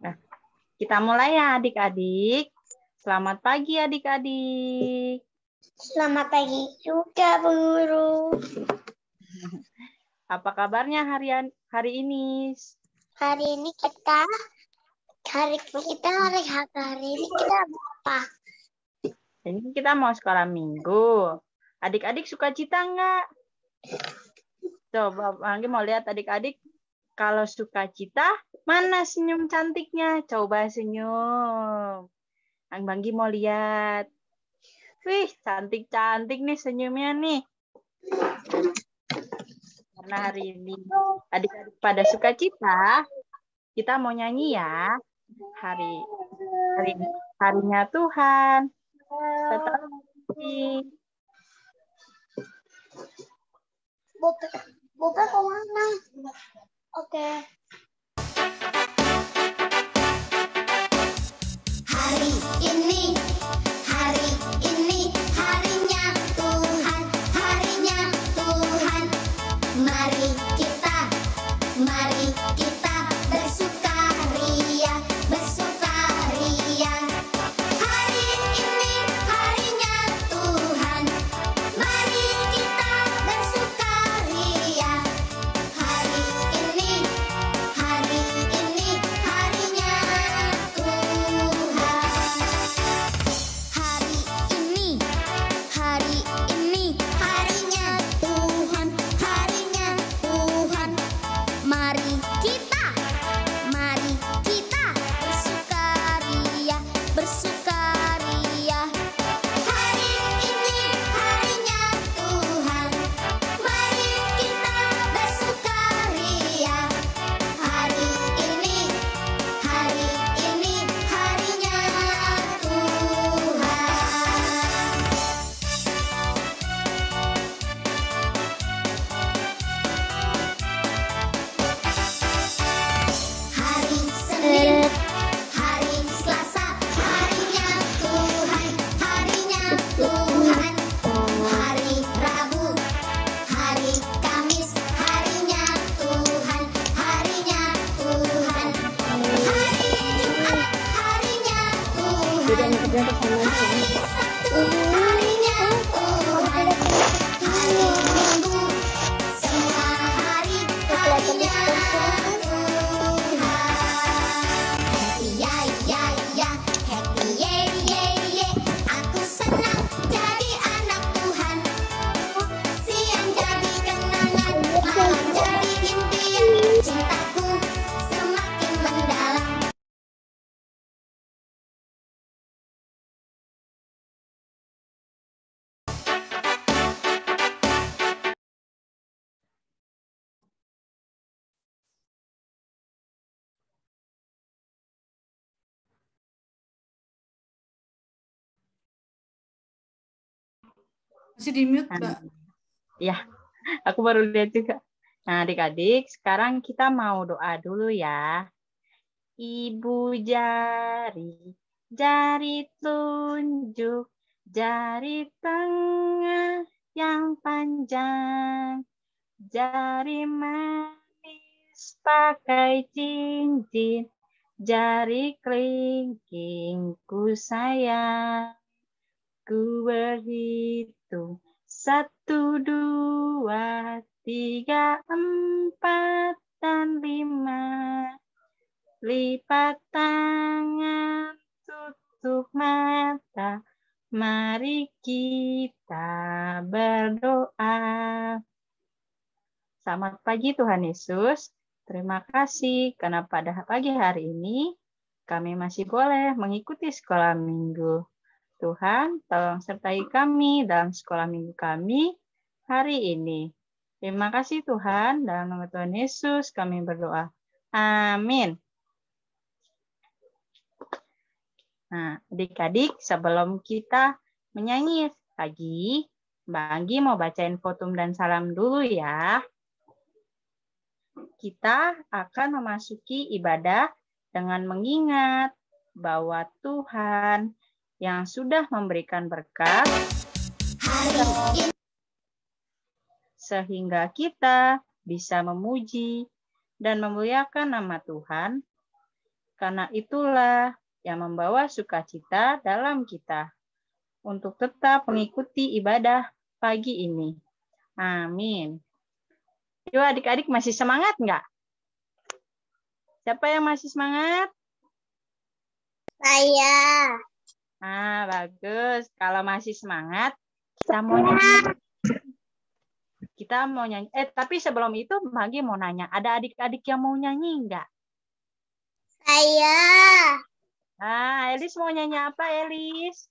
Nah, kita mulai ya adik-adik. Selamat pagi adik-adik. Selamat pagi juga, Bu Guru. Apa kabarnya hari ini? Hari ini kita hari ini kita apa? Ini kita mau sekolah minggu. Adik-adik suka cita enggak? Coba Anggi mau lihat adik-adik. Kalau suka cita, mana senyum cantiknya? Coba senyum. Banggi mau lihat. Wih, cantik-cantik nih senyumnya nih. Karena hari ini adik-adik pada suka cita, kita mau nyanyi ya. Harinya Tuhan. Tetapi Boba kemana? Oke. Hari ini harinya Tuhan, Mari kita bersukaria. Hari ini harinya Tuhan, mari kita bersukaria. Hari ini harinya Tuhan. Hari ini harinya Tuhan, Mari kita bersukaria. Hari ini harinya Tuhan, mari kita bersukaria. Hari ini harinya Tuhan. Hari Senin, hari Selasa, harinya Tuhan, hari Rabu, hari Kamis, harinya Tuhan, hari Jumat, harinya Tuhan, hari Sabtu, harinya Tuhan, hari Minggu, semua hari harinya Tuhan. Happy ya, happy ye. Aku senang jadi anak Tuhan. Siang jadi kenangan, malam jadi impian. Cintaku semakin mendalam. Masih di mute, Mbak. Ya, aku baru lihat juga. Nah, adik-adik, sekarang kita mau doa dulu ya. Ibu jari tunjuk, jari tengah yang panjang, jari manis pakai cincin, jari kelingkingku sayang. Ku berhitung 1, 2, 3, 4, dan 5. Lipat tangan, tutup mata, mari kita berdoa. Selamat pagi Tuhan Yesus. Terima kasih karena pada pagi hari ini kami masih boleh mengikuti sekolah minggu. Tuhan, tolong sertai kami dalam sekolah minggu kami hari ini. Terima kasih Tuhan, dalam nama Tuhan Yesus kami berdoa. Amin. Nah, adik-adik, sebelum kita menyanyi lagi, Mbak Anggi mau bacain fotum dan salam dulu ya. Kita akan memasuki ibadah dengan mengingat bahwa Tuhan yang sudah memberikan berkat sehingga kita bisa memuji dan memuliakan nama Tuhan. Karena itulah yang membawa sukacita dalam kita untuk tetap mengikuti ibadah pagi ini. Amin. Yuk adik-adik masih semangat nggak? Siapa yang masih semangat? Saya. Ah, bagus. Kalau masih semangat, kita mau nyanyi. Tapi sebelum itu Magi mau nanya, ada adik-adik yang mau nyanyi nggak? Saya. Ah, Elis mau nyanyi apa, Elis?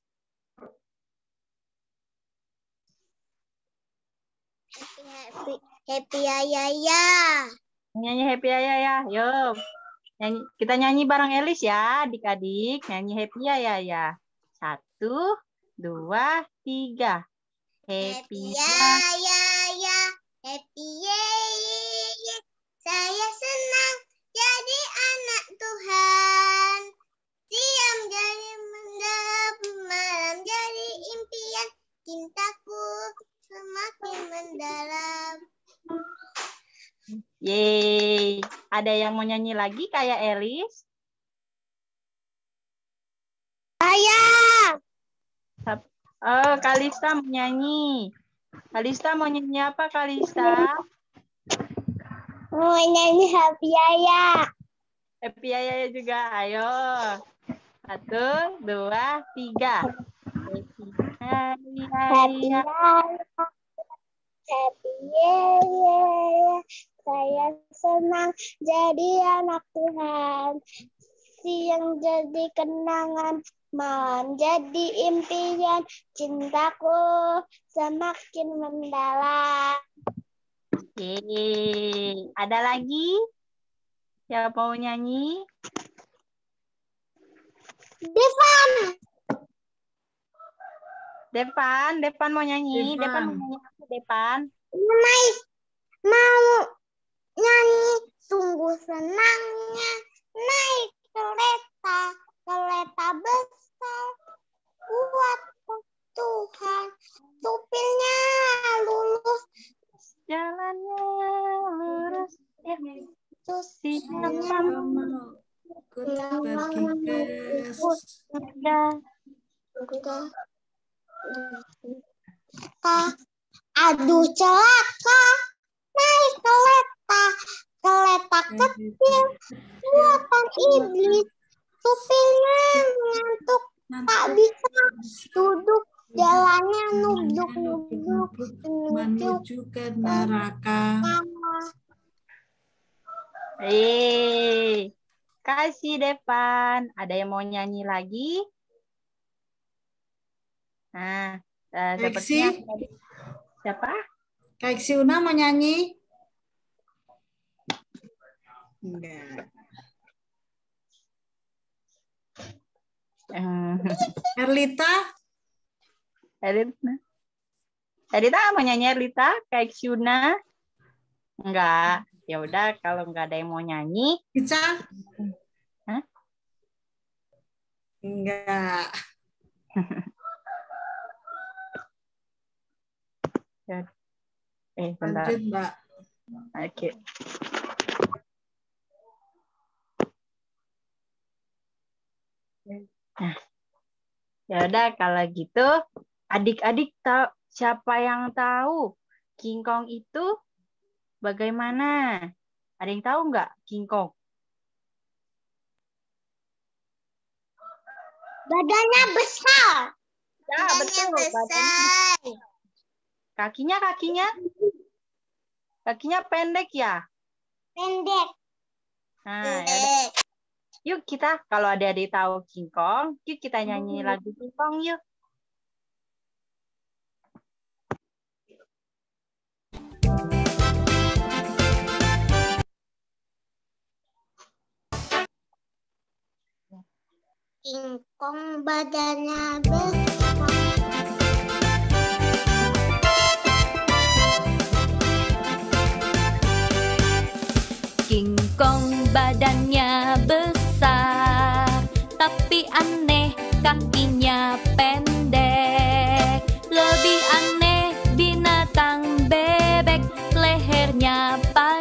Happy Ayaya. Nyanyi Happy ya. Yuk. Kita nyanyi bareng Elis ya, adik-adik. Nyanyi Happy ya. 1, 2, 3. Happy Ayaya. Happy Ayaya. Saya senang jadi anak Tuhan. Siang jadi mendap, malam jadi impian. Cintaku semakin mendalam. Yeay. Ada yang mau nyanyi lagi kayak Elis? Ayah. Oh, Kalista mau nyanyi. Kalista mau nyanyi apa, Kalista? Mau nyanyi Happy Ayah. Happy ya juga. Ayo. 1, 2, 3. Happy Ayah. Happy Ayah. Saya senang jadi anak Tuhan. Siang jadi kenangan, malam jadi impian. Cintaku semakin mendalam. Yeay. Ada lagi? Siapa mau nyanyi? Depan mau nyanyi. Depan mau nyanyi apa, Depan? Mau nyanyi sungguh senangnya naik kereta besar buat Tuhan, supirnya lulus, Jalannya lurus. Ya. Siapa mau aduh celaka naik kereta kecil buatan iblis, supirnya ngantuk tak bisa duduk, jalannya nubuk menuju ke neraka. Kasih Depan. Ada yang mau nyanyi lagi? Nah, sepertinya siapa? Kak Siuna mau nyanyi? Enggak. Erlita? Erlita mau nyanyi Erlita? Kak Siuna? Enggak. Ya udah, kalau nggak ada yang mau nyanyi. Ica? Hah? Enggak. Bentar. Lanjut, Mbak. Oke. Nah, ya udah kalau gitu, adik-adik tahu siapa yang tahu King Kong itu bagaimana? Ada yang tahu nggak King Kong? Badannya besar. Ya, Badannya betul. besar. Kakinya pendek ya? Pendek. Nah, Pendek. yuk kita, kalau adik-adik tahu King Kong, yuk kita nyanyi lagu King Kong yuk. King Kong badannya besar. King Kong badannya besar, tapi aneh kakinya pendek. Lebih aneh binatang bebek, lehernya panjang.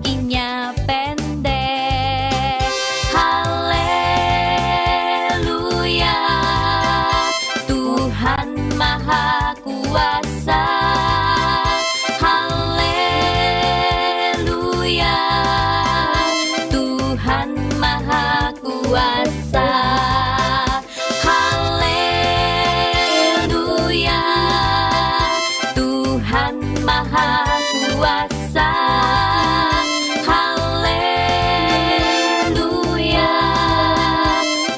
kakinya pendek. Haleluya, Tuhan Maha Kuasa. Haleluya, Tuhan Maha Kuasa. Haleluya, Tuhan Maha Kuasa. Haleluya,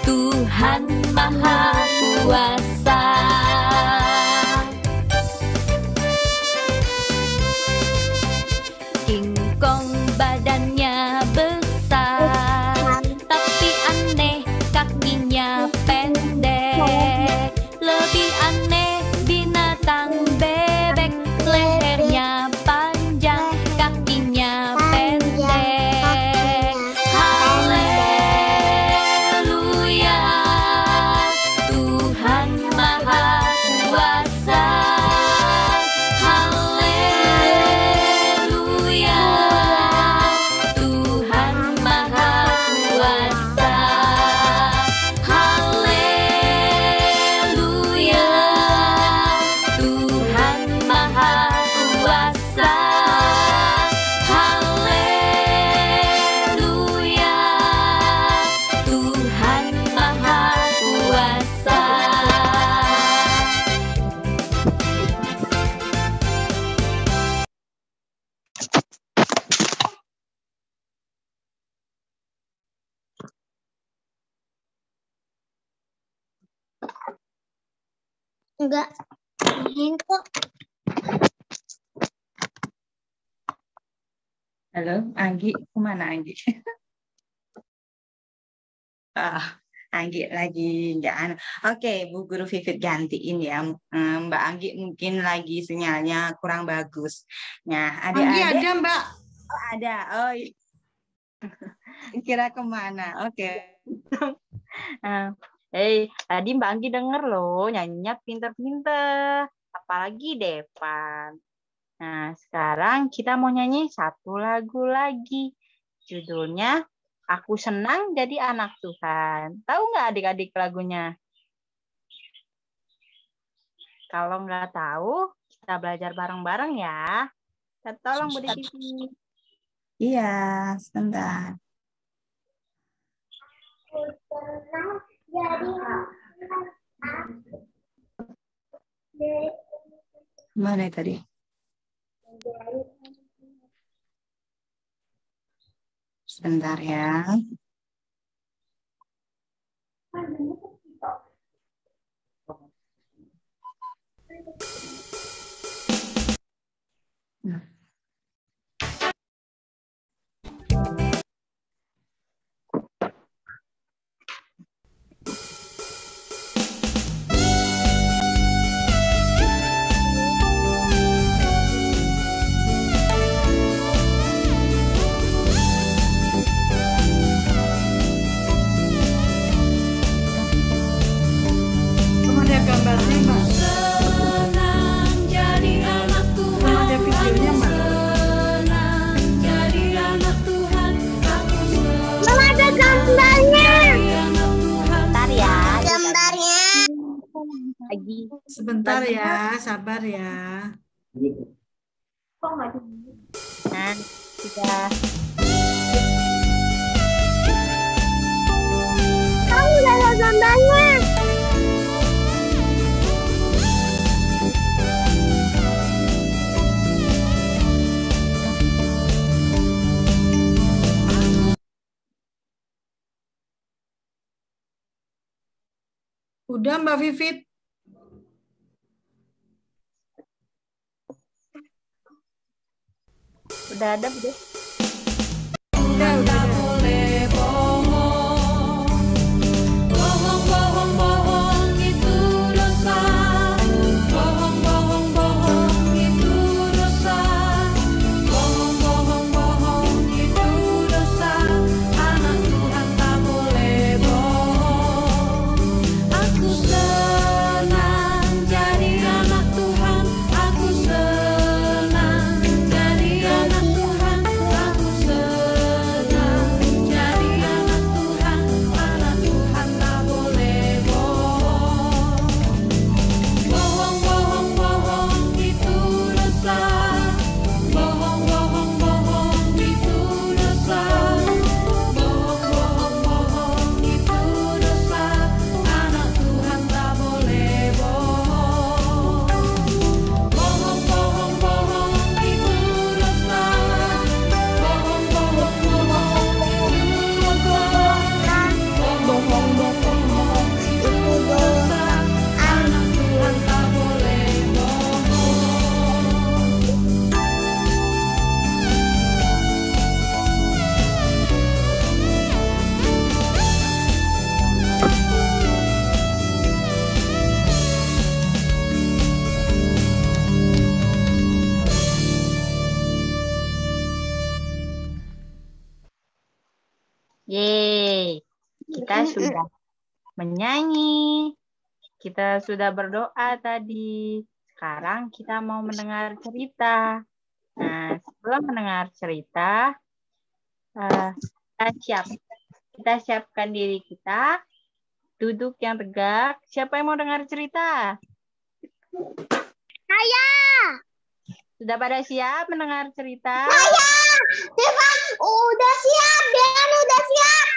Tuhan Maha Kuasa. King Kong badannya besar, tapi aneh kakinya pendek. Lebih aneh binatang bebek, lehernya panjang, kakinya pendek. Haleluya, Tuhan Maha Kuasa. Haleluya, Tuhan Maha Kuasa. Haleluya, Tuhan Maha Kuasa. Haleluya, Tuhan Maha Kuasa. Enggak. Ini kok. Halo, Anggi, kemana Anggi? Anggi lagi nggak anu. Oke, Bu Guru Vivit gantiin ya. Mbak Anggi mungkin lagi sinyalnya kurang bagus. Nah, Anggi adik-adik ada, Mbak. ada. Oh, kira kemana? Oke. Tadi Mbak Anggi denger loh, nyanyinya pinter-pinter. Apalagi Depan. Nah, sekarang kita mau nyanyi satu lagu lagi. Judulnya Aku Senang Jadi Anak Tuhan. Tahu nggak adik-adik lagunya? Kalau nggak tahu, kita belajar bareng-bareng ya. Tolong Bu Devi. Iya, sebentar. Mana tadi? Sebentar ya. Kamu ada gambarnya, Mbak? Senang jadi anak Tuhan. Kamu ada videonya, Mbak? Senang jadi anak Tuhan. Aku Mama ada gambarnya. anak Tuhan. Bentar ya. Gambarnya. Lagi. Sebentar ya, sabar ya. Nah, sudah. Kamu udah ada gambarnya. Udah, Mbak Vivit? Udah ada, Bu Devi. Udah. Boleh bohong, bohong itu dosa. Bohong itu dosa. Bohong itu dosa. Anak Tuhan tak boleh bohong. Aku senang jadi anak Tuhan. Aku senang jadi anak Tuhan. Aku senang Yeay, kita sudah menyanyi, kita sudah berdoa tadi. Sekarang kita mau mendengar cerita. Nah, sebelum mendengar cerita, kita siapkan diri kita, duduk yang tegak. Siapa yang mau dengar cerita? Saya. Sudah pada siap mendengar cerita? Saya. Devan udah siap. Devan udah siap.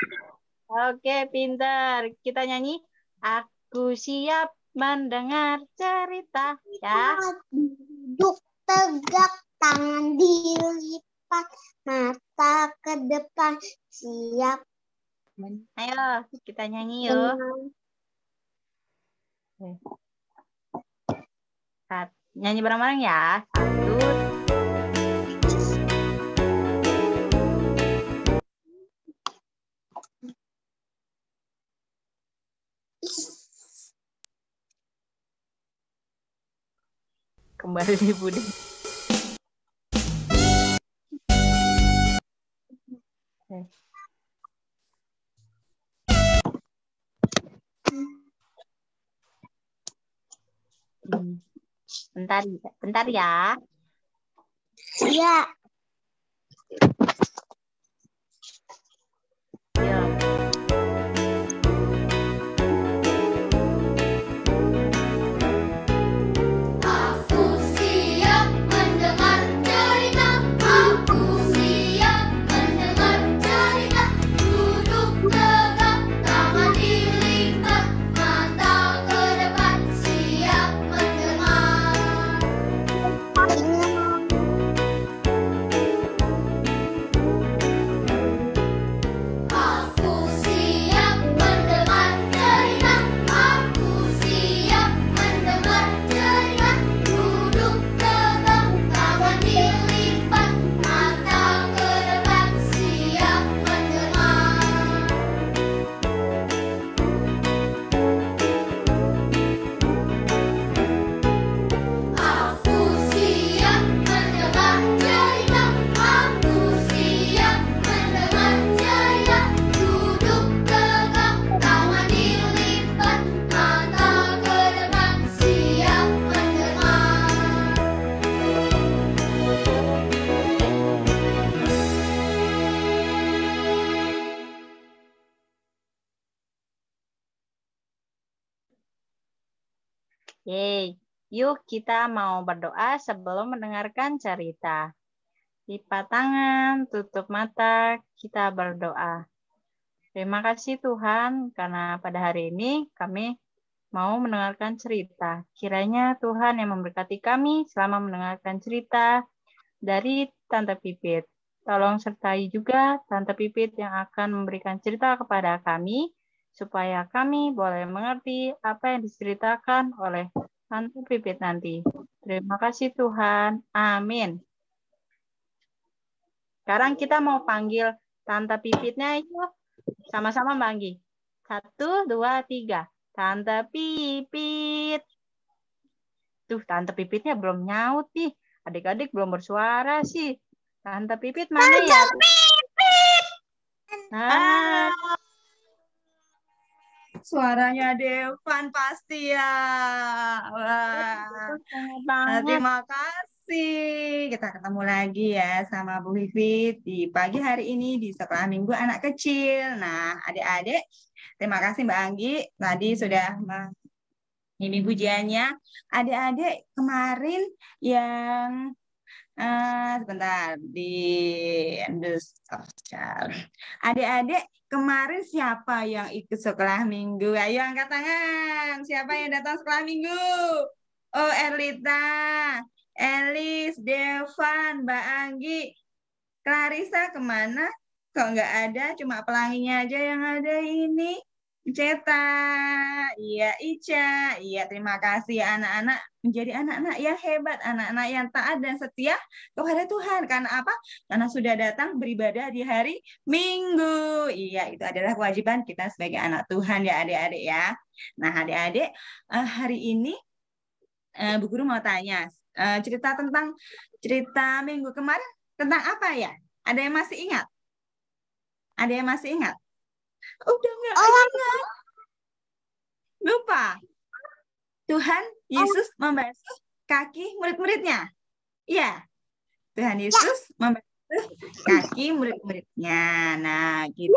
Oke, pintar. Kita nyanyi. Aku siap mendengar cerita. Ya. Duduk tegak, tangan dilipat, mata ke depan, siap. Ayo, kita nyanyi yuk. Nyanyi bareng-bareng ya. 1. Kembali Budi. Bentar ya. Iya. Yuk. Aku siap mendengar cerita. Aku siap mendengar cerita. Duduk tegak, tangan dilipat, mata ke depan, siap mendengar. Aku siap mendengar cerita. Aku siap mendengar cerita. Duduk tegak, tangan dilipat, mata ke depan, siap mendengar. Aku siap mendengar cerita. Aku siap mendengar cerita. Duduk tegak, tangan dilipat, mata ke depan, siap mendengar. Yeay. Yuk kita mau berdoa sebelum mendengarkan cerita. Lipat tangan, tutup mata, kita berdoa. Terima kasih Tuhan karena pada hari ini kami mau mendengarkan cerita. Kiranya Tuhan yang memberkati kami selama mendengarkan cerita dari Tante Pipit. Tolong sertai juga Tante Pipit yang akan memberikan cerita kepada kami, supaya kami boleh mengerti apa yang diceritakan oleh Tante Pipit nanti. Terima kasih Tuhan. Amin. Sekarang kita mau panggil Tante Pipitnya yuk. Sama-sama Mbak Anggi. 1, 2, 3. Tante Pipit. Tuh, Tante Pipitnya belum nyaut nih. Adik-adik belum bersuara sih. Tante Pipit mana ya? Nah, Suaranya Devan pasti ya. Wah, banget. terima kasih. Kita ketemu lagi ya sama Bu Vivit di pagi hari ini di Sekolah Minggu Anak Kecil. Nah, adik-adik, terima kasih Mbak Anggi. Tadi sudah ini pujiannya. Adik-adik kemarin yang sebentar di adik-adik kemarin siapa yang ikut sekolah minggu? Ayo angkat tangan. Siapa yang datang sekolah minggu? Oh, Erlita, Elis, Devan, Mbak Anggi, Clarissa kemana? Kok nggak ada? Cuma pelanginya aja yang ada ini. Ceta, iya Ica, iya terima kasih anak-anak menjadi anak-anak yang hebat, anak-anak yang taat dan setia kepada Tuhan. Karena apa? Karena sudah datang beribadah di hari Minggu. Iya, itu adalah kewajiban kita sebagai anak Tuhan ya adik-adik ya. Nah adik-adik, hari ini Bu Guru mau tanya, cerita tentang cerita minggu kemarin tentang apa ya? Ada yang masih ingat? Ada yang masih ingat? Udah nggak ingat. Lupa. Tuhan Yesus membasuh kaki murid-muridnya. Iya. Tuhan Yesus membasuh kaki murid-muridnya. Nah, kita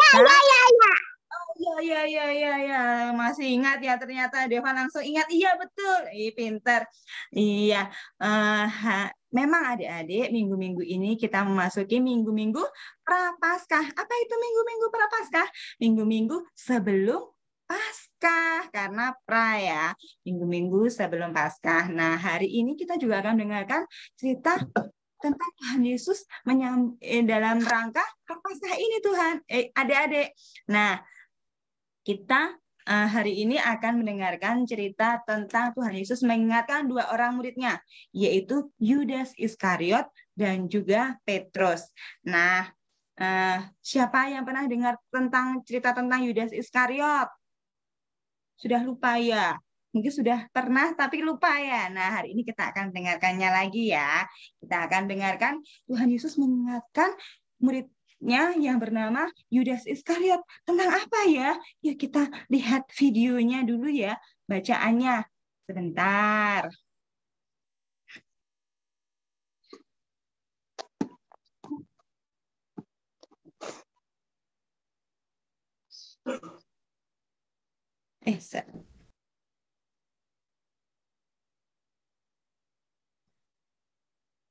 ya. Masih ingat ya, ternyata Deva langsung ingat. Iya, betul. Pinter. Iya. Memang adik-adik, minggu-minggu ini kita memasuki minggu-minggu Prapaskah. Apa itu minggu-minggu Prapaskah? Minggu-minggu sebelum Paskah, karena pra ya, minggu-minggu sebelum Paskah. Nah, hari ini kita juga akan mendengarkan cerita tentang Tuhan Yesus dalam rangka Prapaskah ini Tuhan, adik-adik. Nah, kita hari ini akan mendengarkan cerita tentang Tuhan Yesus mengingatkan dua orang muridnya, yaitu Yudas Iskariot dan juga Petrus. Nah, siapa yang pernah dengar tentang cerita tentang Yudas Iskariot? Sudah lupa ya? Mungkin sudah pernah tapi lupa ya. Nah, hari ini kita akan dengarkannya lagi ya. Kita akan dengarkan Tuhan Yesus mengingatkan muridnya yang bernama Yudas Iskariot. Tentang apa ya? Yuk kita lihat videonya dulu ya, bacaannya. Sebentar.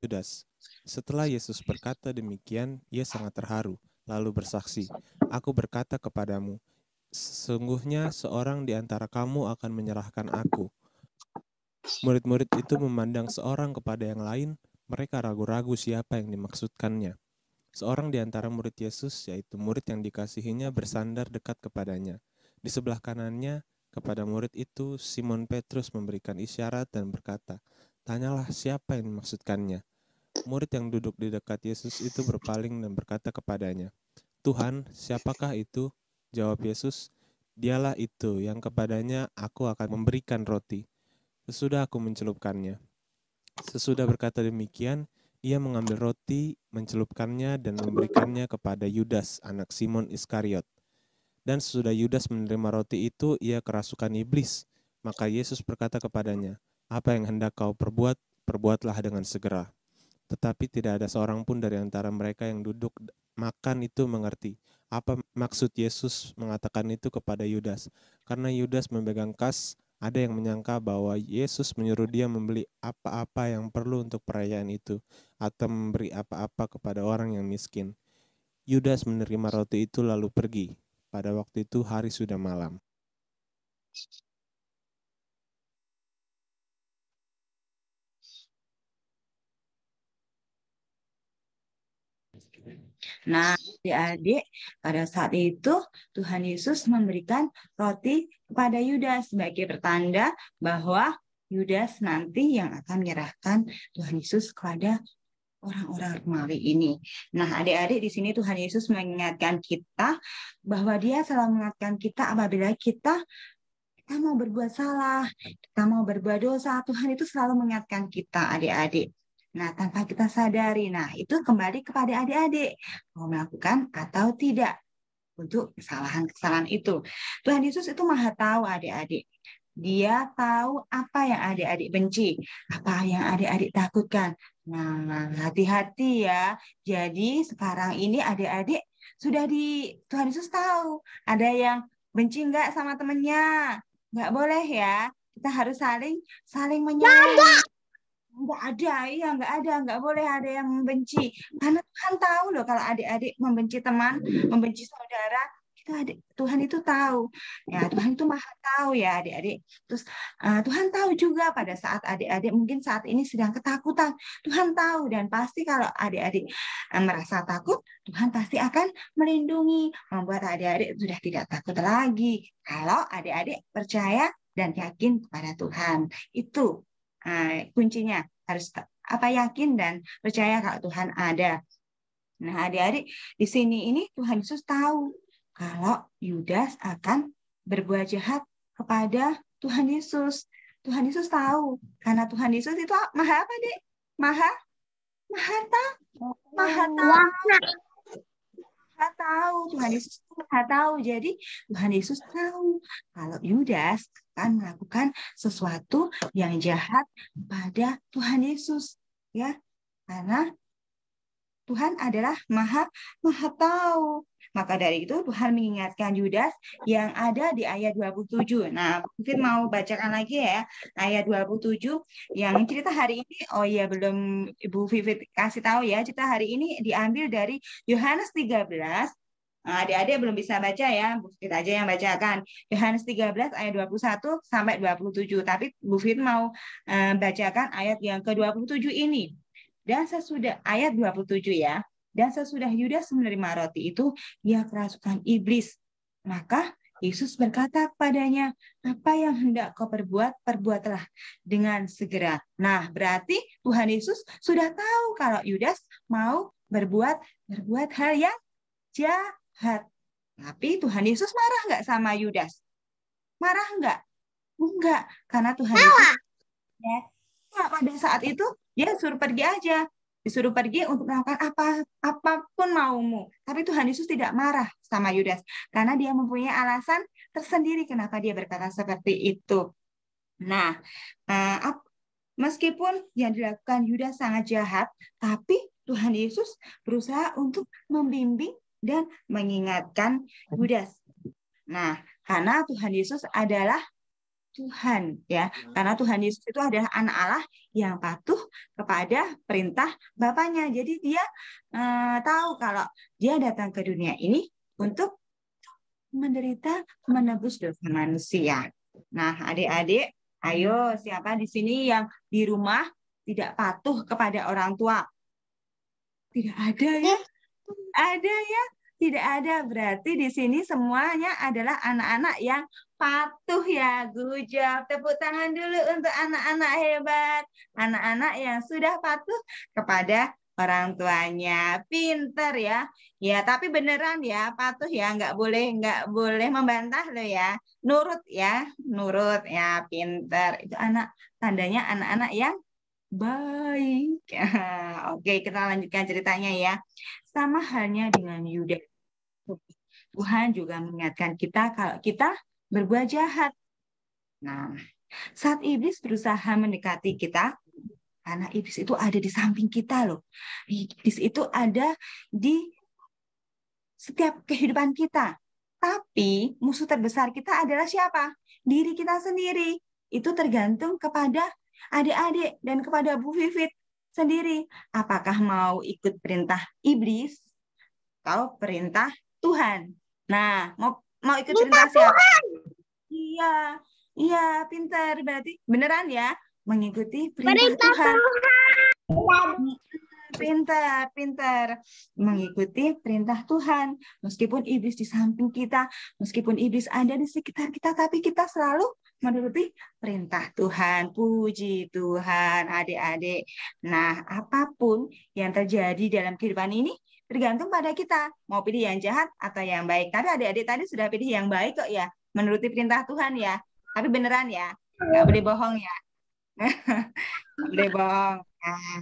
Yudas. Setelah Yesus berkata demikian, ia sangat terharu, lalu bersaksi, "Aku berkata kepadamu, sesungguhnya seorang di antara kamu akan menyerahkan aku." Murid-murid itu memandang seorang kepada yang lain, mereka ragu-ragu siapa yang dimaksudkannya. Seorang di antara murid Yesus, yaitu murid yang dikasihinya, bersandar dekat kepadanya. Di sebelah kanannya, kepada murid itu, Simon Petrus memberikan isyarat dan berkata, "Tanyalah siapa yang dimaksudkannya." Murid yang duduk di dekat Yesus itu berpaling dan berkata kepadanya, "Tuhan, siapakah itu?" Jawab Yesus, "Dialah itu yang kepadanya aku akan memberikan roti, sesudah aku mencelupkannya." Sesudah berkata demikian, ia mengambil roti, mencelupkannya, dan memberikannya kepada Yudas, anak Simon Iskariot. Dan sesudah Yudas menerima roti itu, ia kerasukan iblis. Maka Yesus berkata kepadanya, "Apa yang hendak kau perbuat, perbuatlah dengan segera." Tetapi tidak ada seorang pun dari antara mereka yang duduk makan itu mengerti apa maksud Yesus mengatakan itu kepada Yudas. Karena Yudas memegang kas, ada yang menyangka bahwa Yesus menyuruh dia membeli apa-apa yang perlu untuk perayaan itu, atau memberi apa-apa kepada orang yang miskin. Yudas menerima roti itu lalu pergi. Pada waktu itu hari sudah malam. Nah, adik-adik, pada saat itu Tuhan Yesus memberikan roti kepada Yudas sebagai pertanda bahwa Yudas nanti yang akan menyerahkan Tuhan Yesus kepada orang-orang Romawi ini. Nah, adik-adik, di sini Tuhan Yesus mengingatkan kita bahwa Dia selalu mengingatkan kita apabila kita mau berbuat salah, kita mau berbuat dosa, Tuhan itu selalu mengingatkan kita, adik-adik. Nah, tanpa kita sadari, nah itu kembali kepada adik-adik, mau melakukan atau tidak untuk kesalahan-kesalahan itu. Tuhan Yesus itu Maha tahu, adik-adik. Dia tahu apa yang adik-adik benci, apa yang adik-adik takutkan. Nah, hati-hati ya. Jadi sekarang ini adik-adik sudah Tuhan Yesus tahu. Ada yang benci enggak sama temannya? Enggak boleh ya. Kita harus saling menyayangi. Enggak boleh ada yang membenci. Karena Tuhan tahu loh kalau adik-adik membenci teman, membenci saudara, Tuhan itu tahu. Ya, Tuhan itu Maha tahu ya adik-adik. Terus Tuhan tahu juga pada saat adik-adik mungkin saat ini sedang ketakutan. Tuhan tahu dan pasti kalau adik-adik merasa takut, Tuhan pasti akan melindungi, membuat adik-adik sudah tidak takut lagi. Kalau adik-adik percaya dan yakin kepada Tuhan. Itu kuncinya, harus yakin dan percaya kalau Tuhan ada. Nah, adik-adik, di sini ini Tuhan Yesus tahu kalau Yudas akan berbuat jahat kepada Tuhan Yesus. Tuhan Yesus tahu karena Tuhan Yesus itu Maha apa, Dek? Maha tahu. Tuhan Yesus Maha tahu. Jadi Tuhan Yesus tahu kalau Yudas akan melakukan sesuatu yang jahat pada Tuhan Yesus, ya. Karena Tuhan adalah maha tahu. Maka dari itu Tuhan mengingatkan Yudas yang ada di ayat 27. Nah, mungkin mau bacakan lagi ya, ayat 27 yang cerita hari ini. Oh iya, belum Ibu Vivit kasih tahu ya, cerita hari ini diambil dari Yohanes 13. Nah, adik-adik belum bisa baca ya, Bu Fit aja yang bacakan. Yohanes 13 ayat 21 sampai 27. Tapi Bu Fit mau bacakan ayat yang ke-27 ini. Dan sesudah ayat 27 ya. Dan sesudah Yudas menerima roti itu, ia kerasukan iblis. Maka Yesus berkata kepadanya, apa yang hendak kau perbuat, perbuatlah dengan segera. Nah, berarti Tuhan Yesus sudah tahu kalau Yudas mau berbuat hal yang jahat. Tapi Tuhan Yesus marah nggak sama Yudas? Marah nggak? Enggak, karena Tuhan Yesus ya, pada saat itu dia suruh pergi aja, disuruh pergi untuk melakukan apapun maumu. Tapi Tuhan Yesus tidak marah sama Yudas karena dia mempunyai alasan tersendiri kenapa dia berkata seperti itu. Nah, meskipun yang dilakukan Yudas sangat jahat, tapi Tuhan Yesus berusaha untuk membimbing dan mengingatkan Yudas. Nah, karena Tuhan Yesus adalah Tuhan, ya, karena Tuhan Yesus itu adalah anak Allah yang patuh kepada perintah Bapaknya. Jadi dia tahu kalau dia datang ke dunia ini untuk menderita, menebus dosa manusia. Nah, adik-adik, ayo siapa di sini yang di rumah tidak patuh kepada orang tua? Tidak ada ya? Ada ya? Tidak ada. Berarti di sini semuanya adalah anak-anak yang patuh ya. Good job. Tepuk tangan dulu untuk anak-anak hebat. Anak-anak yang sudah patuh kepada orang tuanya. Pinter ya. Ya, tapi beneran ya, patuh ya. Nggak boleh membantah loh ya. Nurut ya. Nurut ya, pinter. Itu tandanya anak-anak yang baik. Oke, kita lanjutkan ceritanya ya. Sama halnya dengan Yudas. Tuhan juga mengingatkan kita kalau kita berbuat jahat. Nah, saat iblis berusaha mendekati kita, karena iblis itu ada di samping kita loh. Iblis itu ada di setiap kehidupan kita. Tapi musuh terbesar kita adalah siapa? Diri kita sendiri. Itu tergantung kepada adik-adik dan kepada Bu Vivit sendiri. Apakah mau ikut perintah iblis atau perintah Tuhan? Nah, mau ikut perintah siapa? Iya, pintar. Berarti beneran ya mengikuti perintah Tuhan. Pintar. Mengikuti perintah Tuhan. Meskipun iblis di samping kita, meskipun iblis ada di sekitar kita, tapi kita selalu menuruti perintah Tuhan. Puji Tuhan, adik-adik. Nah, apapun yang terjadi dalam kehidupan ini tergantung pada kita. Mau pilih yang jahat atau yang baik. Tapi adik-adik tadi sudah pilih yang baik kok ya. Menuruti perintah Tuhan ya. Tapi beneran ya. Nggak boleh bohong ya. Nggak boleh bohong. Nah,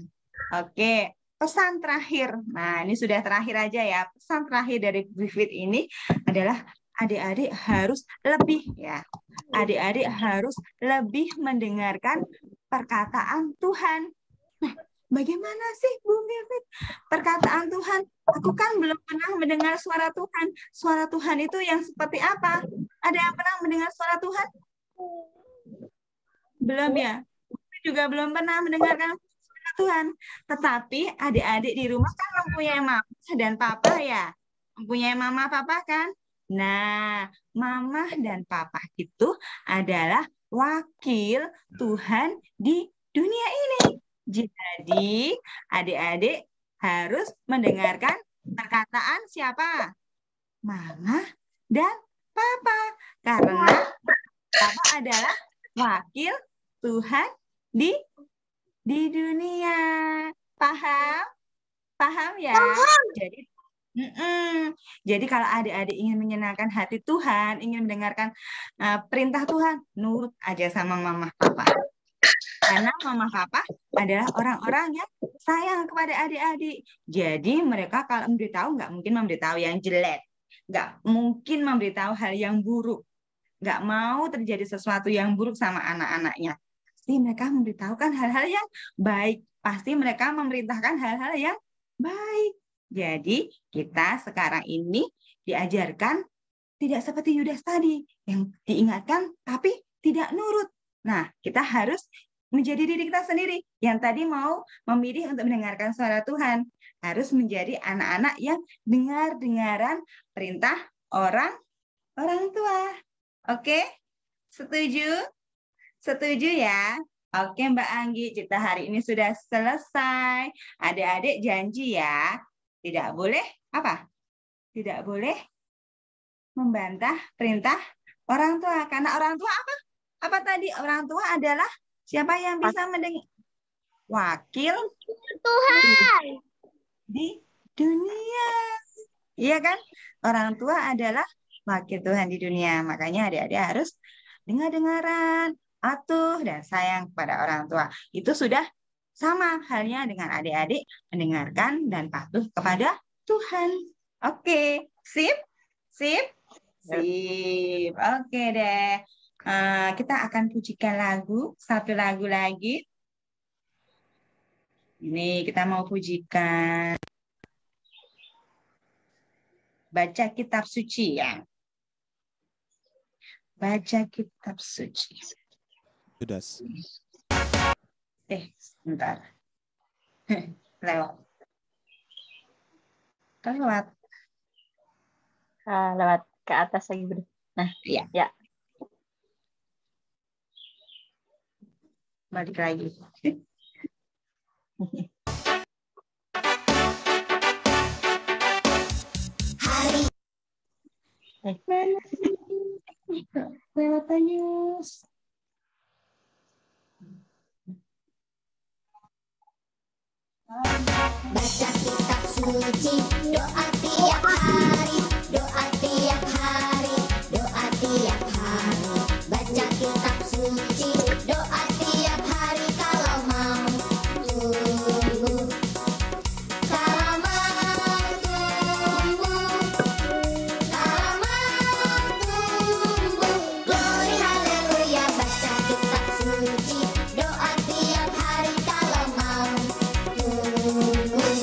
oke. Pesan terakhir. Nah, ini sudah terakhir aja ya. Pesan terakhir dari Vivit ini adalah adik-adik harus lebih ya. Adik-adik harus lebih mendengarkan perkataan Tuhan. Nah, bagaimana sih Bu Vivit perkataan Tuhan? Aku kan belum pernah mendengar suara Tuhan. Suara Tuhan itu yang seperti apa? Ada yang pernah mendengar suara Tuhan? Belum ya? Aku juga belum pernah mendengarkan suara Tuhan. Tetapi adik-adik di rumah kan mempunyai mama dan papa ya. Mempunyai mama papa kan? Nah, mama dan papa itu adalah wakil Tuhan di dunia ini. Jadi, adik-adik harus mendengarkan perkataan siapa? Mama dan papa. Karena papa adalah wakil Tuhan di dunia. Paham? Paham ya? Jadi kalau adik-adik ingin menyenangkan hati Tuhan, ingin mendengarkan perintah Tuhan, nurut aja sama mama papa. Karena mama papa adalah orang-orang yang sayang kepada adik-adik. Jadi mereka kalau memberitahu nggak mungkin memberitahu yang jelek. nggak mungkin memberitahu hal yang buruk. Nggak mau terjadi sesuatu yang buruk sama anak-anaknya. Pasti mereka memberitahukan hal-hal yang baik. Pasti mereka memerintahkan hal-hal yang baik. Jadi kita sekarang ini diajarkan tidak seperti Yudas tadi, yang diingatkan tapi tidak nurut. Nah, kita harus menjadi diri kita sendiri yang tadi mau memilih untuk mendengarkan suara Tuhan. Harus menjadi anak-anak yang dengar-dengaran perintah orang tua. Oke? Setuju? Setuju ya? Oke Mbak Anggi, cerita hari ini sudah selesai. Adik-adik janji ya, tidak boleh apa? Tidak boleh membantah perintah orang tua. Karena orang tua apa? Apa tadi? Orang tua adalah siapa yang bisa mendengar? Wakil Tuhan. di dunia. Iya kan? Orang tua adalah wakil Tuhan di dunia. Makanya adik-adik harus dengar-dengaran, patuh, dan sayang kepada orang tua. Itu sudah sama halnya dengan adik-adik mendengarkan dan patuh kepada Tuhan. Oke, sip? Sip? Sip. Oke deh. Kita akan pujikan lagu, satu lagu lagi. Ini kita mau pujikan baca kitab suci ya. Baca kitab suci. Yudas. Sebentar. Lewat. Lewat. Lewat ke atas lagi, Bro. Nah, Iya. ya. Balik lagi. Lewat Yus. Baca kitab suci, doa tiap hari, doa tiap hari, doa tiap hari. Baca kitab suci, doa tiap hari kalau mau tumbuh. Kalau mau tumbuh, kalau mau tumbuh. Glory haleluya, baca kitab suci, doa tiap hari kalau mau tumbuh.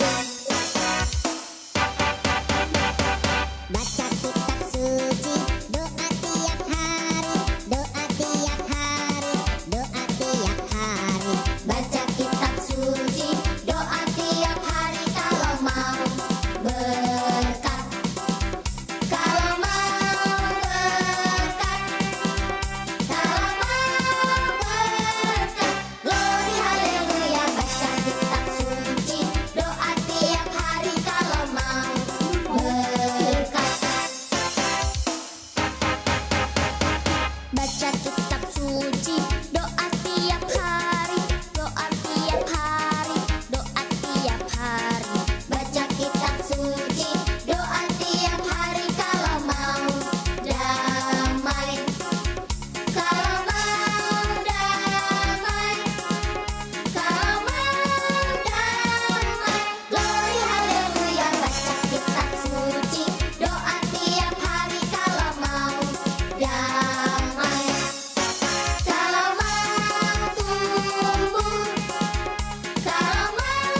Baca kitab suci, doa tiap hari, doa tiap hari, doa tiap hari. Baca kitab suci, doa tiap hari kalau mau berkat. Kalau mau berkat, kalau mau berkat. Glory haleluya, baca kitab suci, doa tiap hari kalau mau berkat. Baca kitab suci, doa tiap hari, doa tiap hari, doa tiap hari. Baca kitab suci, doa tiap hari kalau mau damai. Kalau mau damai, kalau mau damai. Glory haleluya, baca kitab suci, doa tiap hari kalau mau damai. Kalau mau tumbuh, kalau mau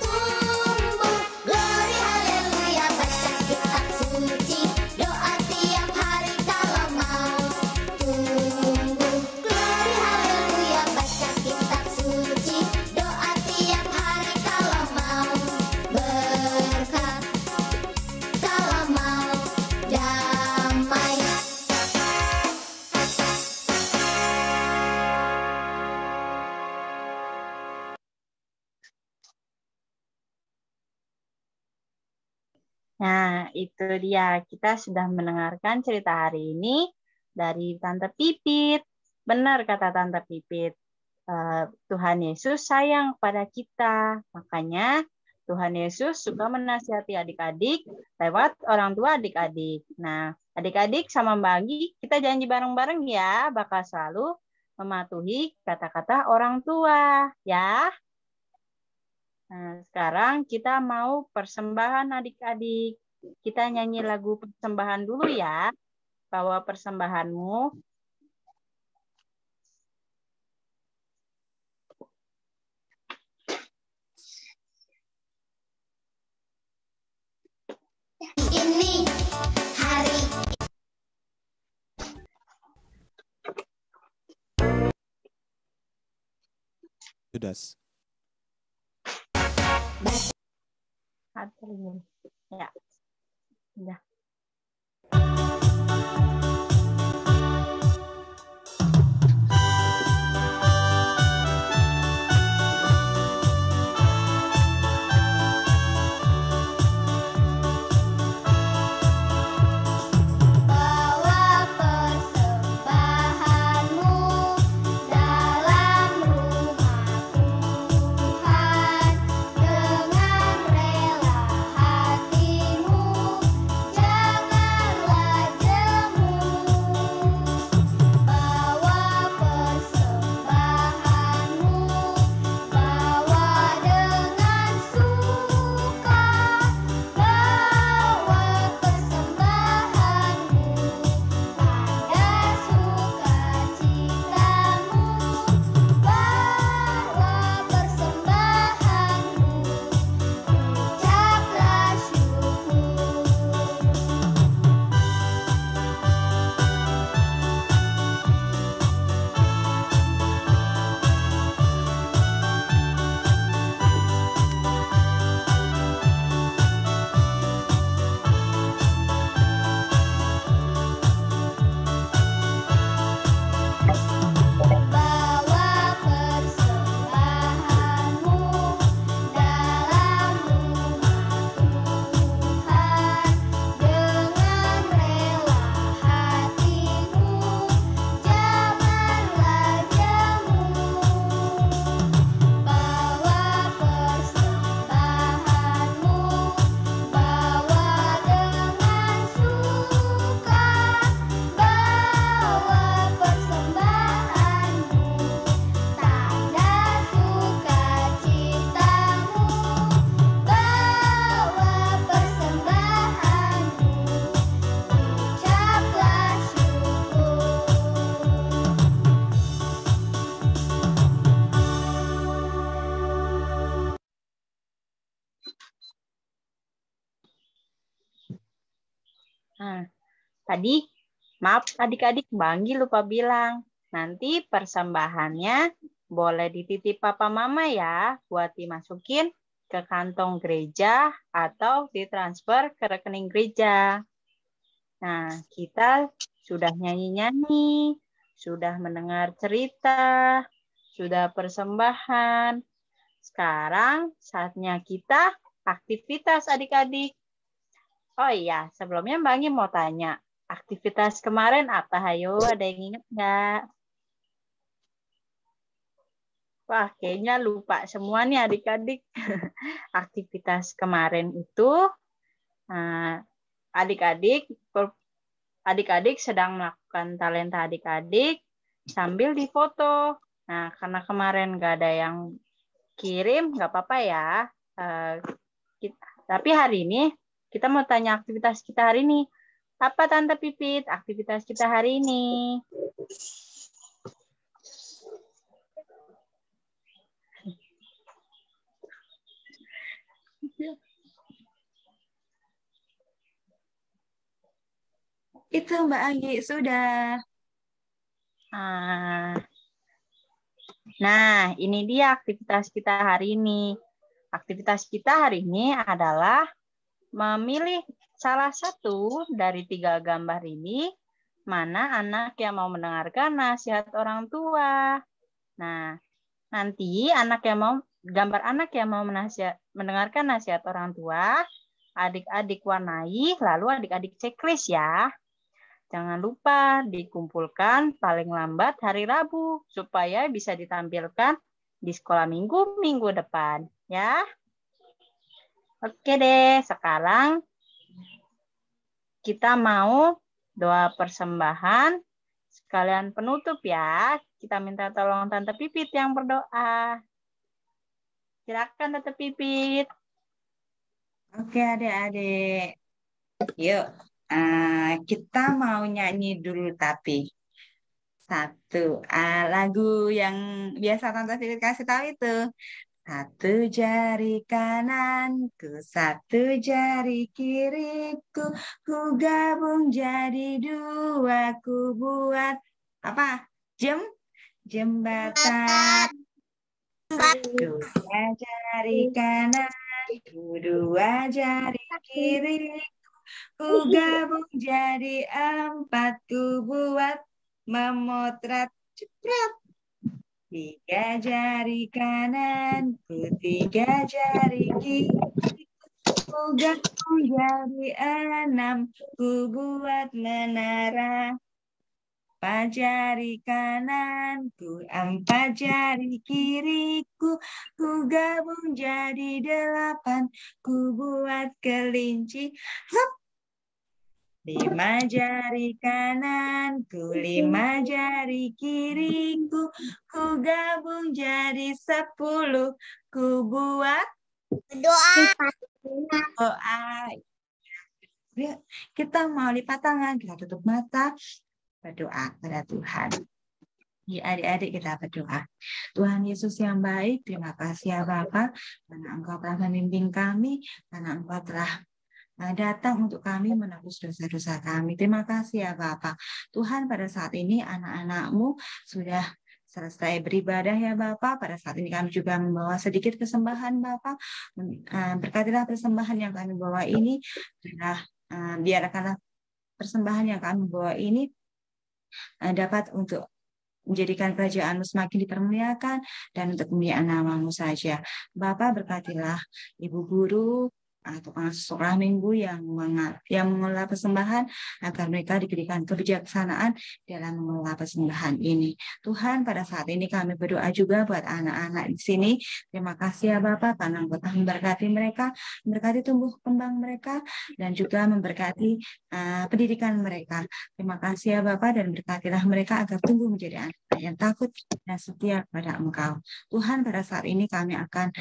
tumbuh. Glory haleluya, baca kitab suci, doa tiap hari kalau mau tumbuh. Glory haleluya, baca kitab suci, doa tiap hari kalau mau berkat, kalau mau damai. Nah, itu dia. Kita sudah mendengarkan cerita hari ini dari Tante Pipit. Benar kata Tante Pipit. Tuhan Yesus sayang pada kita. Makanya Tuhan Yesus suka menasihati adik-adik lewat orang tua adik-adik. Nah, adik-adik sama Mbak Anggi, kita janji bareng-bareng ya, bakal selalu mematuhi kata-kata orang tua. Ya. Nah, sekarang kita mau persembahan adik-adik. kita nyanyi lagu persembahan dulu ya. Bawa persembahanmu. Ini hari Yudas. Ya. Udah. bawa persembahanmu dalam rumah Tuhan dengan rela hatimu, janganlah jemu. Bawa persembahanmu, bawa dengan suka, bawa persembahanmu, tanda sukacitamu, bawa persembahanmu, ucaplah syukur. Bawa persembahanmu dalam rumah Tuhan dengan rela hatimu, janganlah jemu. Bawa persembahanmu, bawa dengan suka, bawa persembahanmu, tanda sukacitamu, bawa persembahanmu, ucaplah syukur. Nah, tadi maaf adik-adik, Banggi lupa bilang. Nanti persembahannya boleh dititip papa mama ya, buat dimasukin ke kantong gereja atau ditransfer ke rekening gereja. Nah, kita sudah nyanyi-nyanyi, sudah mendengar cerita, sudah persembahan. Sekarang saatnya kita aktivitas adik-adik. Oh iya, sebelumnya Mbak Anggi mau tanya, aktivitas kemarin apa? Hayo, ada yang ingat nggak? Wah, kayaknya lupa semua nih adik-adik. Aktivitas kemarin itu, adik-adik sedang melakukan talenta adik-adik sambil difoto. Nah, karena kemarin nggak ada yang kirim, nggak apa-apa ya. Tapi hari ini kita mau tanya aktivitas kita hari ini. Apa Tante Pipit aktivitas kita hari ini? Itu Mbak Anggi, sudah. Nah, ini dia aktivitas kita hari ini. Aktivitas kita hari ini adalah memilih salah satu dari 3 gambar ini, mana anak yang mau mendengarkan nasihat orang tua. Nah, nanti gambar anak yang mau mendengarkan nasihat orang tua, adik-adik warnai, lalu adik-adik checklist ya. Jangan lupa dikumpulkan paling lambat hari Rabu, supaya bisa ditampilkan di sekolah minggu depan. Ya. Oke deh, sekarang kita mau doa persembahan sekalian penutup ya. Kita minta tolong Tante Pipit yang berdoa. Silakan Tante Pipit. Oke adik-adik. Yuk, kita mau nyanyi dulu tapi satu lagu yang biasa Tante Vivit kasih tahu itu. Satu jari kananku, satu jari kiriku, ku gabung jadi dua, ku buat apa? Jembatan. Dua jari kananku, dua jari kiriku, ku gabung jadi empat, ku buat memotret. Cepret. Tiga jari kananku, tiga jari kiri, ku gabung jadi enam, ku buat menara. Empat jari kananku, empat jari kiriku, ku gabung jadi delapan, ku buat kelinci. Hup. Lima jari kananku, lima jari kiriku, ku gabung jadi 10, ku buat Doa. doa. Yuk, kita mau lipat tangan, kita tutup mata, berdoa kepada Tuhan. Ya, adik-adik kita berdoa. Tuhan Yesus yang baik, terima kasih ya Bapa, karena Engkau telah membimbing kami, karena Engkau telah datang untuk kami menebus dosa-dosa kami. Terima kasih ya Bapak. Tuhan, pada saat ini anak-anak-Mu sudah selesai beribadah ya Bapak. Pada saat ini kami juga membawa sedikit persembahan Bapak. Berkatilah persembahan yang kami bawa ini. Biarkanlah persembahan yang kami bawa ini dapat untuk menjadikan kerajaan-Mu semakin dipermuliakan dan untuk kemuliaan nama-Mu saja. Bapak, berkatilah Ibu Guru atau sekolah minggu yang mengelola persembahan agar mereka diberikan kebijaksanaan dalam mengelola persembahan ini. Tuhan, pada saat ini kami berdoa juga buat anak-anak di sini. Terima kasih ya Bapak, karena Engkau telah memberkati mereka, memberkati tumbuh kembang mereka, dan juga memberkati pendidikan mereka. Terima kasih ya Bapak, dan berkatilah mereka agar tumbuh menjadi anak yang takut dan setia kepada Engkau. Tuhan, pada saat ini kami akan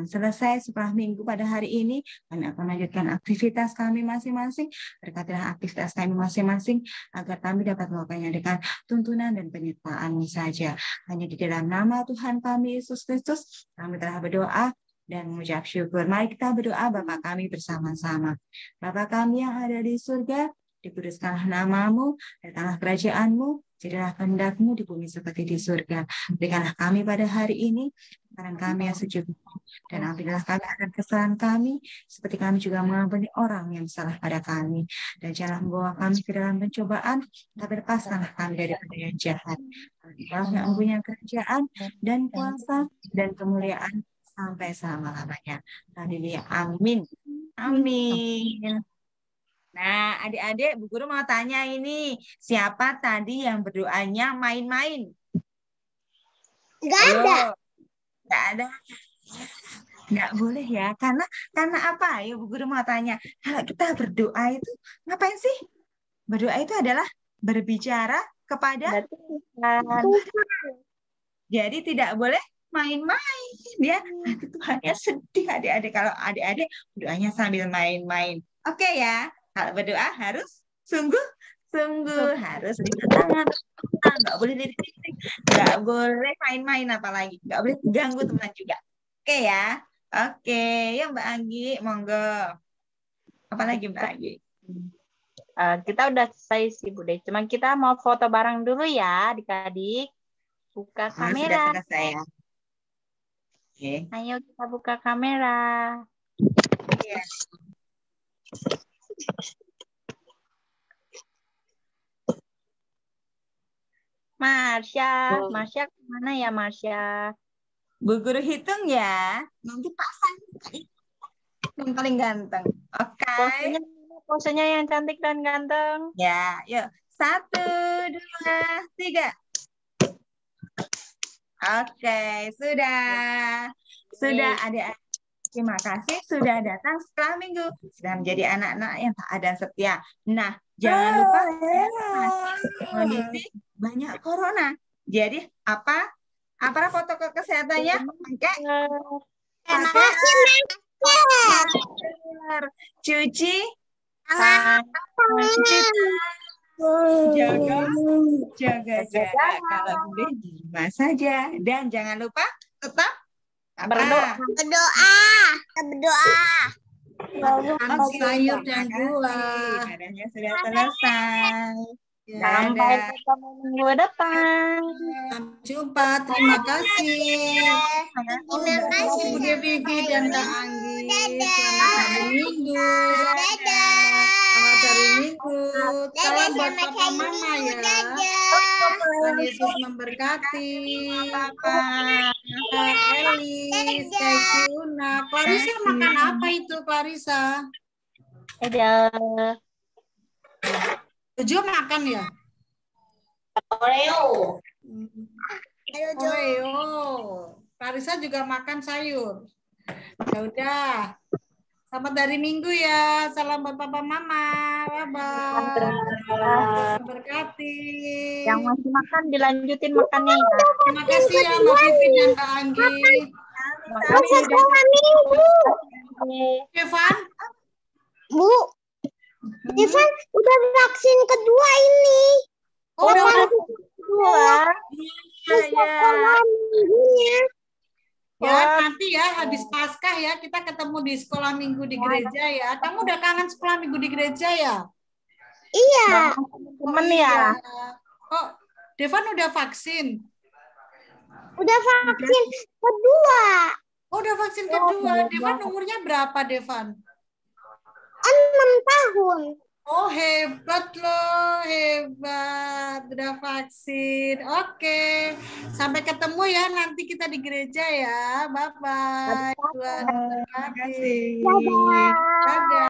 selesai sekolah minggu pada hari ini, kami akan melanjutkan aktivitas kami masing-masing. Berkatilah aktivitas kami masing-masing agar kami dapat melakukannya dengan tuntunan dan penyertaan-Mu saja. Hanya di dalam nama Tuhan kami Yesus Kristus kami telah berdoa dan mengucap syukur. Mari kita berdoa Bapa kami bersama-sama. Bapa kami yang ada di surga, dikuduskanlah nama-Mu, datanglah kerajaan-Mu, jadilah kehendak-Mu di bumi seperti di surga. Berikanlah kami pada hari ini makanan kami yang secukupnya, dan ampunilah kami akan kesalahan kami, seperti kami juga mengampuni orang yang salah pada kami. Dan janganlah membawa kami ke dalam pencobaan, tapi lepaskanlah kami daripada yang jahat. Allah yang mempunyai kerajaan dan kuasa dan kemuliaan sampai selama-lamanya. Haleluya. Amin. Amin. Nah, adik-adik, Bu Guru mau tanya ini, siapa tadi yang berdoanya main-main? Enggak ada. Nggak ada. Nggak boleh ya, karena apa? Ayo Bu Guru mau tanya, kalau kita berdoa itu ngapain sih? Berdoa itu adalah berbicara kepada jadi tidak boleh main-main ya. Nanti Tuhannya sedih adik-adik kalau adik-adik doanya sambil main-main. Oke ya, kalau berdoa harus sungguh harus lipat tangan, nggak boleh lirik-lirik, nggak boleh main-main, apalagi nggak boleh ganggu teman juga. Oke ya, oke ya Mbak Anggi, monggo. Apalagi Mbak Anggi? Kita udah selesai sih Bude. Cuman kita mau foto bareng dulu ya adik-adik. Buka Sudah kamera. selesai ya. Oke. Ayo kita buka kamera. Iya. Marsha kemana ya Marsha? Bu Guru hitung ya. Nanti pasang yang paling ganteng. Oke. Posenya yang cantik dan ganteng. Ya, yuk. 1, 2, 3. Oke, sudah. Sudah adik-adik. Terima kasih sudah datang setelah minggu. Sudah menjadi anak-anak yang taat dan setia. Nah, jangan lupa kondisi banyak corona. Jadi apa protokol kesehatannya? Pakai masker, cuci Jaga jarak kalau boleh di rumah saja. Dan jangan lupa tetap Berdoa. Berdoa. Makan sayur dan buah. Ibadahnya sudah selesai. Sampai Dadah. ketemu minggu depan. Sampai jumpa. Terima kasih. Terima kasih. Bu Devi dan Kak Anggi. Selamat hari Minggu. Dadah. Selamat hari Minggu. Salam buat Dadah, papa mama ya. Tuhan Yesus memberkati. Kak Elis, Kak Ciuna. Clarissa makan apa itu Clarissa? Dadah. Jo makan ya? Ayo, Jo. Oreo. Clarissa juga makan sayur. Ya udah. Selamat hari Minggu ya. Salam buat papa mama. Bye-bye. Berkati. Yang masih makan dilanjutin makannya ya. Terima kasih ya Mbak Vivi dan Kak Anggi. Makasih Sekolah minggu. Evan, Bu, Ivan udah vaksin kedua ini. oh udah Dua. Sekolah minggunya. ya nanti ya habis Paskah ya kita ketemu di sekolah minggu di gereja ya. Kamu udah kangen sekolah minggu di gereja ya? Iya. Temen ya. Oh, Devan udah vaksin. Udah vaksin kedua. Oh, udah vaksin kedua. Devan umurnya berapa, Devan? 6 tahun. Oh, hebat loh, hebat. Udah vaksin. Oke. Sampai ketemu ya nanti kita di gereja ya. Bye-bye. Tuhan memberkati. Dadah. Dadah.